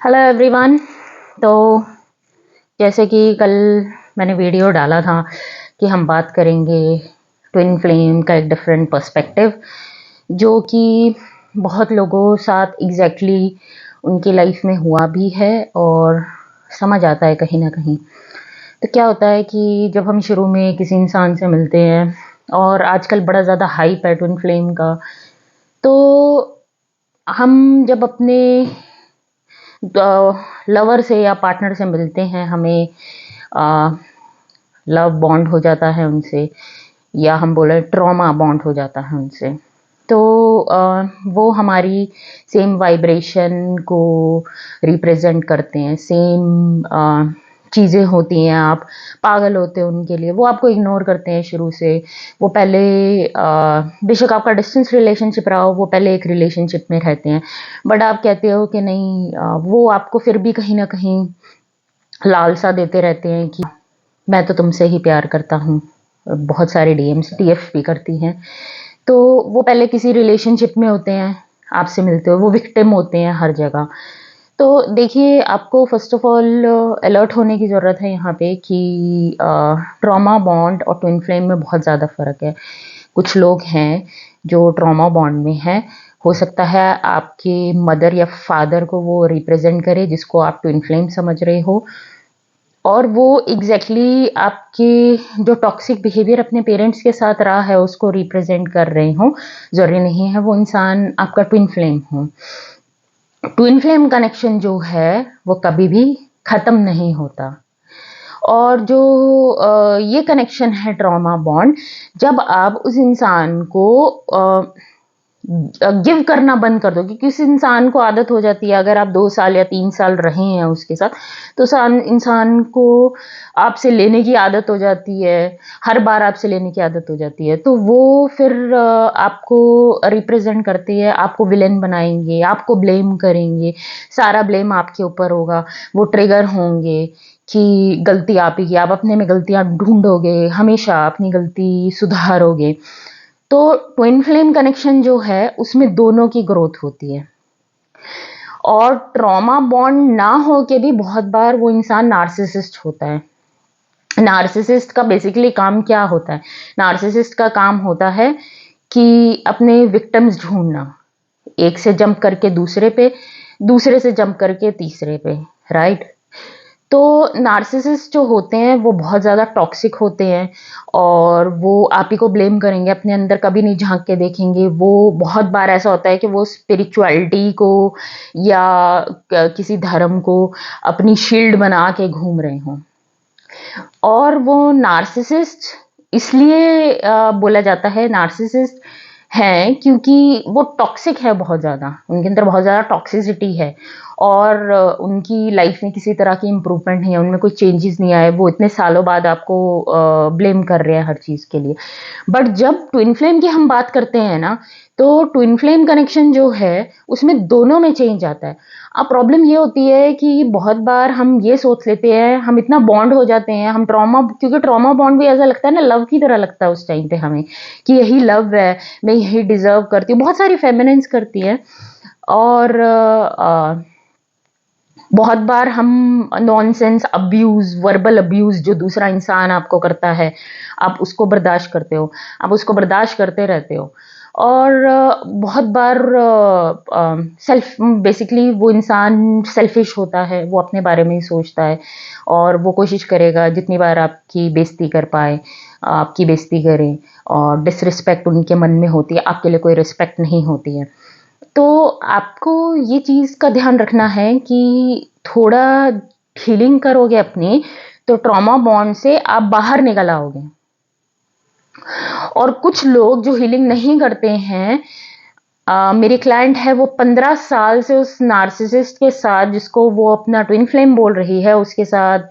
Hello everyone. तो जैसे कि कल मैंने वीडियो डाला था कि हम बात करेंगे ट्विन फ्लेम का एक डिफरेंट पर्सपेक्टिव, जो कि बहुत लोगों साथ एग्जैक्टली उनकी लाइफ में हुआ भी है और समझ आता है कहीं ना कहीं। तो क्या होता है कि जब हम शुरू में किसी इंसान से मिलते हैं, और आजकल बड़ा ज़्यादा हाइप है ट्विन फ्लेम का, तो हम जब अपने लवर से या पार्टनर से मिलते हैं, हमें लव बॉन्ड हो जाता है उनसे, या हम बोले ट्रॉमा बॉन्ड हो जाता है उनसे। तो वो हमारी सेम वाइब्रेशन को रिप्रेजेंट करते हैं, सेम चीज़ें होती हैं। आप पागल होते हैं उनके लिए, वो आपको इग्नोर करते हैं शुरू से। वो पहले बेशक आपका डिस्टेंस रिलेशनशिप रहा हो, वो पहले एक रिलेशनशिप में रहते हैं, बट आप कहते हो कि नहीं, वो आपको फिर भी कहीं ना कहीं लालसा देते रहते हैं कि मैं तो तुमसे ही प्यार करता हूँ। बहुत सारे डीएम्स टीएफ भी करती हैं। तो वो पहले किसी रिलेशनशिप में होते हैं, आपसे मिलते हो, वो विक्टिम होते हैं हर जगह। तो देखिए, आपको फर्स्ट ऑफ ऑल अलर्ट होने की ज़रूरत है यहाँ पे कि ट्रॉमा बॉन्ड और ट्विन फ्लेम में बहुत ज़्यादा फ़र्क है। कुछ लोग हैं जो ट्रॉमा बॉन्ड में हैं, हो सकता है आपके मदर या फादर को वो रिप्रेजेंट करे, जिसको आप ट्विन फ्लेम समझ रहे हो, और वो एग्जैक्टली आपके जो टॉक्सिक बिहेवियर अपने पेरेंट्स के साथ रहा है उसको रिप्रेजेंट कर रहे हो। ज़रूरी नहीं है वो इंसान आपका ट्विन फ्लेम हो। ट्विन फ्लेम कनेक्शन जो है वो कभी भी ख़त्म नहीं होता। और जो ये कनेक्शन है ट्रॉमा बॉन्ड, जब आप उस इंसान को गिव करना बंद कर दो, क्योंकि उस इंसान को आदत हो जाती है, अगर आप 2 साल या 3 साल रहे हैं उसके साथ, तो इंसान को आपसे लेने की आदत हो जाती है, हर बार आपसे लेने की आदत हो जाती है। तो वो फिर आपको रिप्रेजेंट करती है, आपको विलेन बनाएंगे, आपको ब्लेम करेंगे, सारा ब्लेम आपके ऊपर होगा। वो ट्रिगर होंगे कि गलती आप ही की, आप अपने में गलतियां ढूंढोगे, हमेशा अपनी गलती सुधारोगे। तो ट्विन फ्लेम कनेक्शन जो है उसमें दोनों की ग्रोथ होती है। और ट्रॉमा बॉन्ड ना हो के भी बहुत बार वो इंसान नार्सिसिस्ट होता है। नार्सिसिस्ट का बेसिकली काम क्या होता है? नार्सिसिस्ट का काम होता है कि अपने विक्टिम्स ढूंढना, एक से जंप करके दूसरे पे, दूसरे से जंप करके तीसरे पे, राइट? तो नार्सिसिस्ट जो होते हैं वो बहुत ज़्यादा टॉक्सिक होते हैं, और वो आप ही को ब्लेम करेंगे, अपने अंदर कभी नहीं झांक के देखेंगे। वो बहुत बार ऐसा होता है कि वो स्पिरिचुअलिटी को या किसी धर्म को अपनी शील्ड बना के घूम रहे हों। और वो नार्सिसिस्ट इसलिए बोला जाता है नार्सिसिस्ट हैं क्योंकि वो टॉक्सिक है बहुत ज़्यादा, उनके अंदर बहुत ज़्यादा टॉक्सिसिटी है, और उनकी लाइफ में किसी तरह की इम्प्रूवमेंट नहीं है, उनमें कोई चेंजेस नहीं आए, वो इतने सालों बाद आपको ब्लेम कर रहे हैं हर चीज़ के लिए। बट जब ट्विन फ्लेम की हम बात करते हैं ना, तो ट्विन फ्लेम कनेक्शन जो है उसमें दोनों में चेंज आता है। अब प्रॉब्लम ये होती है कि बहुत बार हम ये सोच लेते हैं, हम इतना बॉन्ड हो जाते हैं, हम ट्रॉमा, क्योंकि ट्रॉमा बॉन्ड भी ऐसा लगता है ना, लव की तरह लगता है उस टाइम पे हमें, कि यही लव है, मैं यही डिजर्व करती हूँ, बहुत सारी फेमिनिन्स करती है। और बहुत बार हम नॉनसेंस अब्यूज, वर्बल अब्यूज जो दूसरा इंसान आपको करता है, आप उसको बर्दाश्त करते हो, आप उसको बर्दाश्त करते रहते हो। और बहुत बार सेल्फ, बेसिकली वो इंसान सेल्फिश होता है, वो अपने बारे में ही सोचता है, और वो कोशिश करेगा जितनी बार आपकी बेइज्जती कर पाए आपकी बेइज्जती करें। और डिसरिस्पेक्ट उनके मन में होती है, आपके लिए कोई रिस्पेक्ट नहीं होती है। तो आपको ये चीज़ का ध्यान रखना है कि थोड़ा हीलिंग करोगे अपनी, तो ट्रॉमा बॉन्ड से आप बाहर निकल आओगे। और कुछ लोग जो हीलिंग नहीं करते हैं, मेरी क्लाइंट है, वो 15 साल से उस नार्सिसिस्ट के साथ, जिसको वो अपना ट्विन फ्लेम बोल रही है, उसके साथ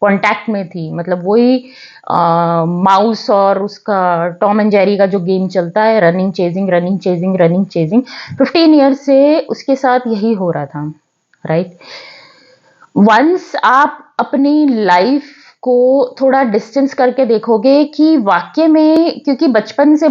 कांटेक्ट में थी। मतलब वही माउस और उसका टॉम एंड जेरी का जो गेम चलता है, running chasing running chasing running chasing, 15 year से उसके साथ यही हो रहा था, राइट? वंस आप अपनी लाइफ को थोड़ा डिस्टेंस करके देखोगे कि वाक़ई में, क्योंकि बचपन से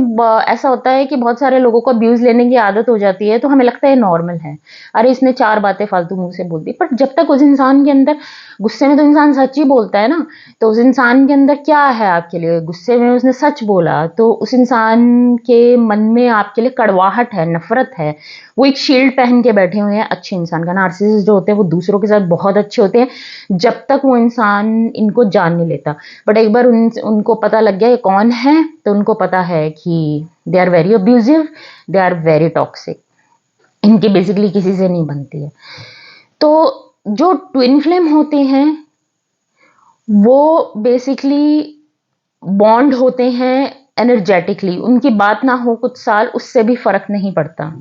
ऐसा होता है कि बहुत सारे लोगों को अब्यूज़ लेने की आदत हो जाती है, तो हमें लगता है नॉर्मल है। अरे इसने 4 बातें फालतू मुँह से बोल दी, बट जब तक उस इंसान के अंदर, गुस्से में तो इंसान सच ही बोलता है ना, तो उस इंसान के अंदर क्या है आपके लिए? गुस्से में उसने सच बोला, तो उस इंसान के मन में आपके लिए कड़वाहट है, नफ़रत है। वो एक शील्ड पहन के बैठे हुए हैं अच्छे इंसान का। नार्सिसिस्ट जो होते हैं वो दूसरों के साथ बहुत अच्छे होते हैं, जब तक वो इंसान इनको जान नहीं लेता। बट एक बार उनको पता लग गया ये कौन है, तो उनको पता है कि they are very abusive, they are very toxic, इनकी बेसिकली किसी से नहीं बनती है। तो जो ट्विन फ्लेम होते हैं वो बेसिकली बॉन्ड होते हैं एनर्जेटिकली, उनकी बात ना हो कुछ साल, उससे भी फर्क नहीं पड़ता,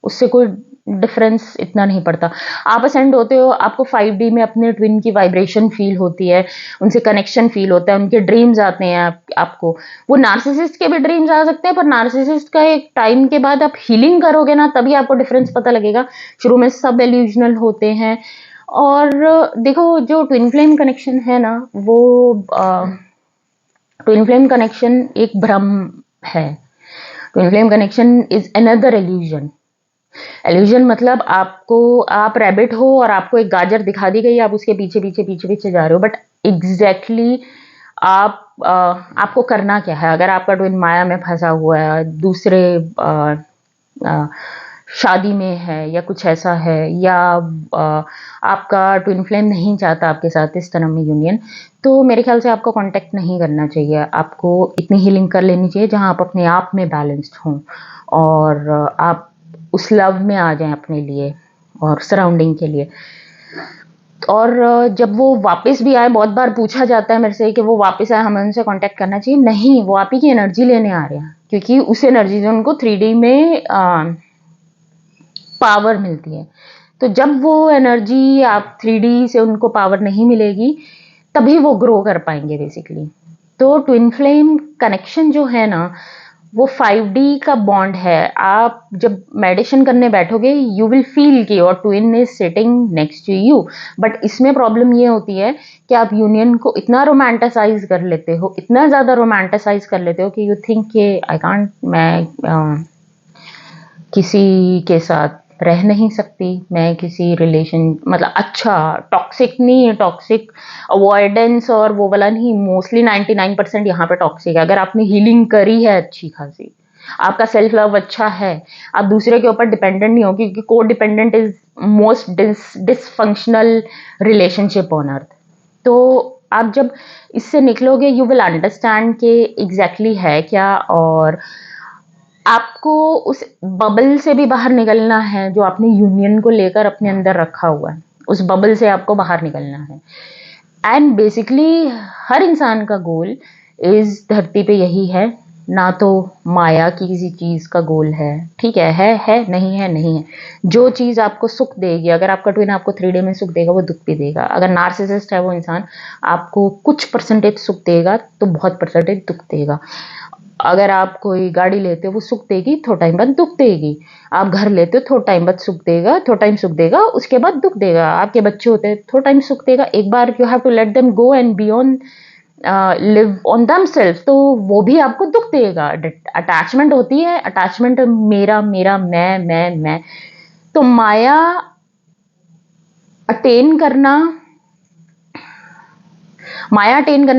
उससे कोई डिफरेंस इतना नहीं पड़ता। आप असेंड होते हो, आपको 5D में अपने ट्विन की वाइब्रेशन फील होती है, उनसे कनेक्शन फील होता है, उनके ड्रीम्स आते हैं आपको। वो नार्सिसिस्ट के भी ड्रीम्स आ सकते हैं, पर नार्सिसिस्ट का एक टाइम के बाद आप हीलिंग करोगे ना, तभी आपको डिफरेंस पता लगेगा। शुरू में सब इल्यूजनल होते हैं। और देखो, जो ट्विन फ्लेम कनेक्शन है ना, वो ट्विन फ्लेम कनेक्शन एक भ्रम है। Twin flame connection is another illusion. Illusion मतलब आप रैबिट हो और आपको एक गाजर दिखा दी गई, आप उसके पीछे पीछे पीछे पीछे जा रहे हो, बट एग्जैक्टली आपको करना क्या है? अगर आपका ट्विन माया में फंसा हुआ है, दूसरे आ, शादी में है या कुछ ऐसा है, या आपका ट्विन फ्लेम नहीं चाहता आपके साथ इस तरह में यूनियन, तो मेरे ख्याल से आपको कांटेक्ट नहीं करना चाहिए। आपको इतनी हीलिंग कर लेनी चाहिए जहां आप अपने आप में बैलेंस्ड हों और आप उस लव में आ जाएं अपने लिए और सराउंडिंग के लिए। और जब वो वापस भी आए, बहुत बार पूछा जाता है मेरे से कि वो वापस आए, हमें उनसे कांटेक्ट करना चाहिए? नहीं, वो आप ही की एनर्जी लेने आ रहे हैं, क्योंकि उस एनर्जी से उनको 3D में पावर मिलती है। तो जब वो एनर्जी आप 3D से उनको पावर नहीं मिलेगी, तभी वो ग्रो कर पाएंगे बेसिकली। तो ट्विन फ्लेम कनेक्शन जो है ना, वो 5D का बॉन्ड है। आप जब मेडिटेशन करने बैठोगे, यू विल फील कि your twin is sitting next to you. But इसमें प्रॉब्लम ये होती है कि आप यूनियन को इतना रोमांटिसाइज कर लेते हो, इतना ज्यादा रोमांटिसाइज कर लेते हो कि यू थिंक कि आई कांट, मैं किसी के साथ रह नहीं सकती, मैं किसी रिलेशन, मतलब अच्छा टॉक्सिक नहीं है, टॉक्सिक अवॉइडेंस और वो वाला नहीं, मोस्टली 99% यहाँ पे टॉक्सिक है। अगर आपने हीलिंग करी है अच्छी खासी, आपका सेल्फ लव अच्छा है, आप दूसरे के ऊपर डिपेंडेंट नहीं हो, क्योंकि को dependent is most dysfunctional relationship on earth. तो आप जब इससे निकलोगे, यू विल अंडरस्टैंड कि एग्जैक्टली है क्या, और आपको उस बबल से भी बाहर निकलना है जो आपने यूनियन को लेकर अपने अंदर रखा हुआ है। उस बबल से आपको बाहर निकलना है। एंड बेसिकली हर इंसान का गोल इस धरती पे यही है, ना तो माया की किसी चीज का गोल है, ठीक है, नहीं है, नहीं है। जो चीज आपको सुख देगी, अगर आपका ट्विन आपको 3D में सुख देगा, वो दुख भी देगा। अगर नार्सिसिस्ट है वो इंसान, आपको कुछ परसेंटेज सुख देगा तो बहुत परसेंटेज दुख देगा। अगर आप कोई गाड़ी लेते हो, वो सुख देगी, थोड़ा टाइम बाद दुख देगी। आप घर लेते हो, थोड़ा टाइम बाद सुख देगा, थोड़ा टाइम सुख देगा, उसके बाद दुख देगा। आपके बच्चे होते हैं, थोड़ा टाइम सुख देगा, एक बार you have to let them go and be on, live on themselves, तो वो भी आपको दुख देगा। अटैचमेंट होती है, अटैचमेंट मेरा मेरा, मैं। तो माया अटेन करना,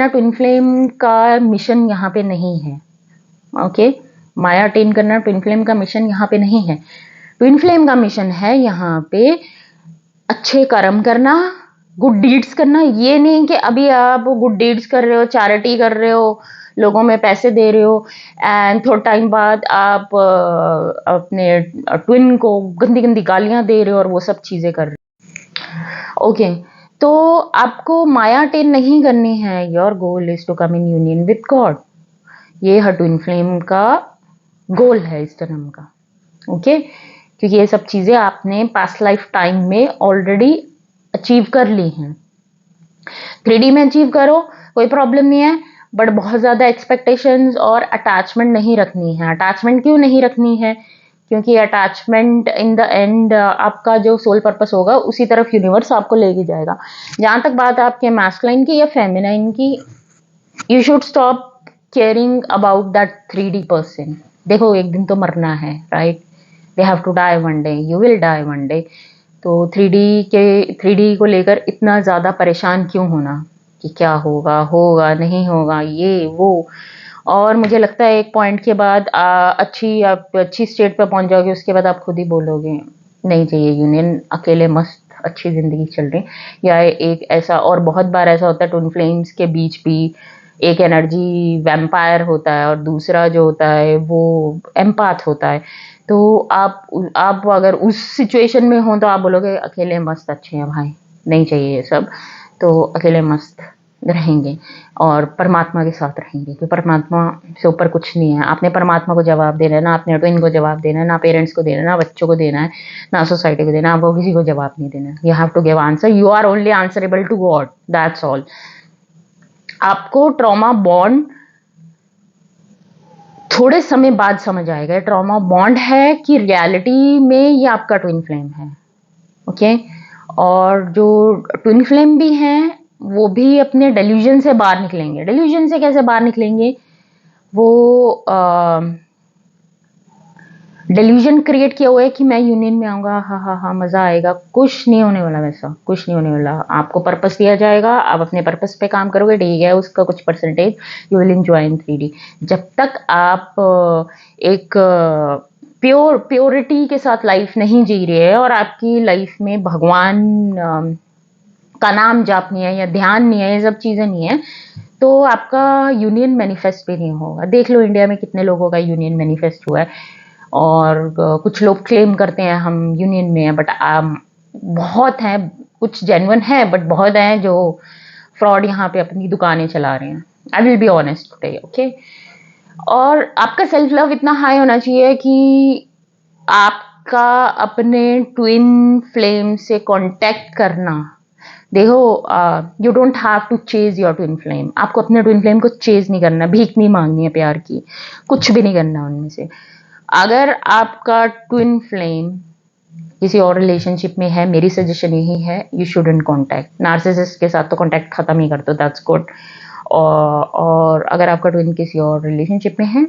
ट्विन फ्लेम का मिशन यहाँ पे नहीं है। ओके, माया अटेन करना ट्विन फ्लेम का मिशन यहाँ पे नहीं है। ट्विन फ्लेम का मिशन है यहाँ पे अच्छे कर्म करना, गुड डीड्स करना। ये नहीं कि अभी आप गुड डीड्स कर रहे हो, चैरिटी कर रहे हो, लोगों में पैसे दे रहे हो, एंड थोड़ा टाइम बाद आप अपने ट्विन को गंदी गंदी गालियां दे रहे हो और वो सब चीजें कर रहे हो। ओके, तो आपको माया अटेन नहीं करनी है। Your goal is to come in union with God. ये है ट्विन फ्लेम का गोल है इस जन्म का। ओके, क्योंकि ये सब चीजें आपने पास्ट लाइफ टाइम में ऑलरेडी अचीव कर ली हैं। 3D में अचीव करो, कोई प्रॉब्लम नहीं है, बट बहुत ज्यादा एक्सपेक्टेशंस और अटैचमेंट नहीं रखनी है। अटैचमेंट क्यों नहीं रखनी है? क्योंकि अटैचमेंट इन द एंड आपका जो सोल पर्पस होगा उसी तरफ यूनिवर्स आपको लेके जाएगा। जहाँ तक बात आपके मैस्कुलाइन की या फेमिनाइन की, you should stop caring about that 3D person. देखो एक दिन तो मरना है, right? They have to die one day, you will die one day. तो 3D को लेकर इतना ज़्यादा परेशान क्यों होना कि क्या होगा, होगा नहीं होगा, ये वो। और मुझे लगता है एक पॉइंट के बाद आप अच्छी स्टेट पे पहुंच जाओगे, उसके बाद आप खुद ही बोलोगे नहीं चाहिए यूनियन, अकेले मस्त अच्छी ज़िंदगी चल रही। या एक ऐसा, और बहुत बार ऐसा होता है ट्विन फ्लेम्स के बीच भी एक एनर्जी वैम्पायर होता है और दूसरा जो होता है वो एम्पाथ होता है। तो आप अगर उस सिचुएशन में हो तो आप बोलोगे अकेले मस्त अच्छे हैं भाई, नहीं चाहिए ये सब, तो अकेले मस्त रहेंगे और परमात्मा के साथ रहेंगे, क्योंकि परमात्मा से ऊपर कुछ नहीं है। आपने परमात्मा को जवाब देना है, ना अपने ट्विन को जवाब देना है, ना पेरेंट्स को देना है, ना बच्चों को देना है, ना सोसाइटी को देना है। आपको किसी को जवाब नहीं देना। You have to give answer, you are only answerable to God, that's all. आपको ट्रॉमा बॉन्ड थोड़े समय बाद समझ आएगा ट्रॉमा बॉन्ड है कि रियलिटी में ये आपका ट्विन फ्लेम है, ओके? और जो ट्विन फ्लेम भी हैं वो भी अपने डेल्यूजन से बाहर निकलेंगे। डेल्यूजन से कैसे बाहर निकलेंगे? वो डेल्यूजन क्रिएट किया हुआ है कि मैं यूनियन में आऊंगा, हाँ हाँ हाँ मजा आएगा। कुछ नहीं होने वाला, वैसा कुछ नहीं होने वाला। आपको पर्पस दिया जाएगा, आप अपने पर्पस पे काम करोगे, ठीक है, उसका कुछ percentage you will enjoy in 3D। जब तक आप एक प्योरिटी के साथ लाइफ नहीं जी रहे हैं और आपकी लाइफ में भगवान का नाम जाप नहीं है या ध्यान नहीं है, ये सब चीजें नहीं है, तो आपका यूनियन मैनिफेस्ट भी नहीं होगा। देख लो इंडिया में कितने लोगों का यूनियन मैनिफेस्ट हुआ है, और कुछ लोग क्लेम करते हैं हम यूनियन में हैं, बट बहुत हैं, कुछ जेन्युइन है बट बहुत हैं जो फ्रॉड यहाँ पे अपनी दुकानें चला रहे हैं। I will be honest today, okay? और आपका सेल्फ लव इतना हाई होना चाहिए कि आपका अपने ट्विन फ्लेम से कांटेक्ट करना, देखो you don't have to chase your twin flame. आपको अपने ट्विन फ्लेम को चेज नहीं करना, भीख नहीं मांगनी है प्यार की, कुछ भी नहीं करना उनमें से। अगर आपका ट्विन फ्लेम किसी और रिलेशनशिप में है, मेरी सजेशन यही है, यू शुडंट कांटेक्ट। नार्सिसिस्ट के साथ तो कांटेक्ट खत्म ही कर दो, दैट्स गुड। और अगर आपका ट्विन किसी और रिलेशनशिप में है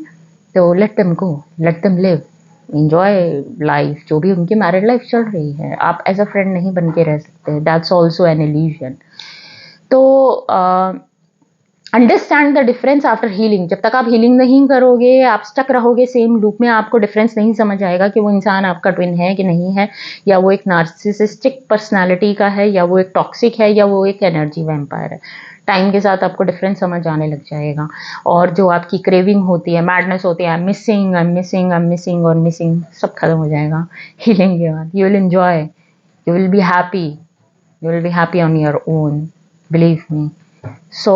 तो लेट देम गो, let them live, enjoy life, जो भी उनकी मैरिड लाइफ चल रही है। आप एज अ फ्रेंड नहीं बन के रह सकते, दैट्स ऑल्सो एन इल्यूजन। तो understand the difference after healing. जब तक आप हीलिंग नहीं करोगे, आप स्टक रहोगे सेम लूप में, आपको डिफरेंस नहीं समझ आएगा कि वो इंसान आपका ट्विन है कि नहीं है, या वो एक नार्सिसिस्टिक पर्सनालिटी का है, या वो एक टॉक्सिक है, या वो एक एनर्जी वैम्पायर है। टाइम के साथ आपको डिफरेंस समझ आने लग जाएगा। और जो आपकी क्रेविंग होती है, मैडनेस होती है, I am missing, I am missing, I am missing और मिसिंग, सब खत्म हो जाएगा हीलिंग के बाद। You will enjoy, you will be happy, you will be happy on your own, believe me. So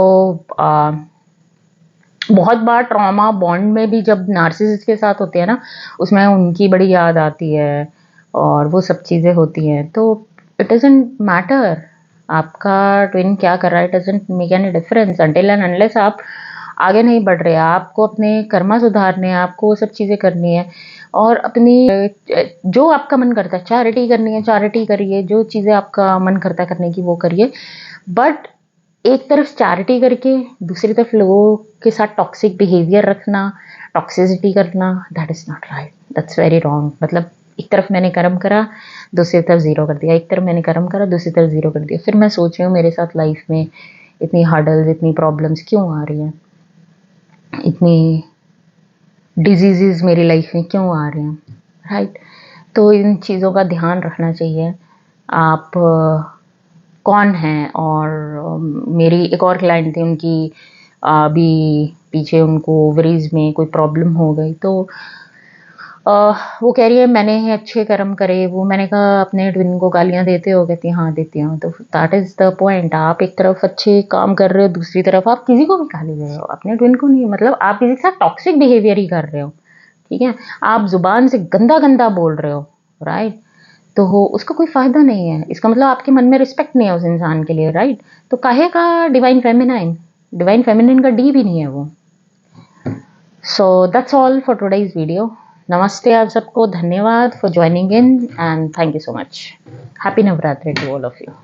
बहुत बार ट्रॉमा बॉन्ड में भी जब नार्सिसिस्ट के साथ होते हैं ना, उसमें उनकी बड़ी याद आती है और वो सब चीज़ें होती हैं। तो इट डजंट मैटर आपका ट्विन क्या कर रहा है, it doesn't make any difference until and unless आप आगे नहीं बढ़ रहे। आपको अपने कर्मा सुधारने हैं, आपको वो सब चीज़ें करनी है, और अपनी जो आपका मन करता है, चैरिटी करनी है चैरिटी करिए, जो चीज़ें आपका मन करता है करने की वो करिए। बट एक तरफ चैरिटी करके दूसरी तरफ लोगों के साथ टॉक्सिक बिहेवियर रखना, टॉक्सिसिटी करना, that is not right, that's very wrong. मतलब एक तरफ मैंने कर्म करा, दूसरी तरफ ज़ीरो कर दिया, एक तरफ मैंने कर्म करा, दूसरी तरफ ज़ीरो कर दिया। फिर मैं सोच रही हूँ मेरे साथ लाइफ में इतनी हर्डल्स, इतनी प्रॉब्लम्स क्यों आ रही हैं, इतनी डिजीज़ मेरी लाइफ में क्यों आ रहे हैं, राइट? तो इन चीज़ों का ध्यान रखना चाहिए। आप कौन हैं? और मेरी एक और क्लाइंट थी, उनकी अभी पीछे उनको ओवरीज में कोई प्रॉब्लम हो गई, तो वो कह रही है मैंने अच्छे कर्म करे। वो मैंने कहा अपने ट्विन को गालियाँ देते हो? कहती हाँ देती हूँ। तो दैट इज़ द पॉइंट। आप एक तरफ अच्छे काम कर रहे हो, दूसरी तरफ आप किसी को भी गाली दे रहे हो, अपने ट्विन को नहीं। मतलब आप किसी के साथ टॉक्सिक बिहेवियर ही कर रहे हो, ठीक है? आप जुबान से गंदा गंदा बोल रहे हो, राइट? तो उसका कोई फ़ायदा नहीं है। इसका मतलब आपके मन में रिस्पेक्ट नहीं है उस इंसान के लिए, राइट? तो काहे का डिवाइन फेमिनाइन? डिवाइन फेमिनिन का डी भी नहीं है वो। So that's all for today's video. नमस्ते आप सबको, धन्यवाद for joining in and thank you so much. Happy Navratri to all of you.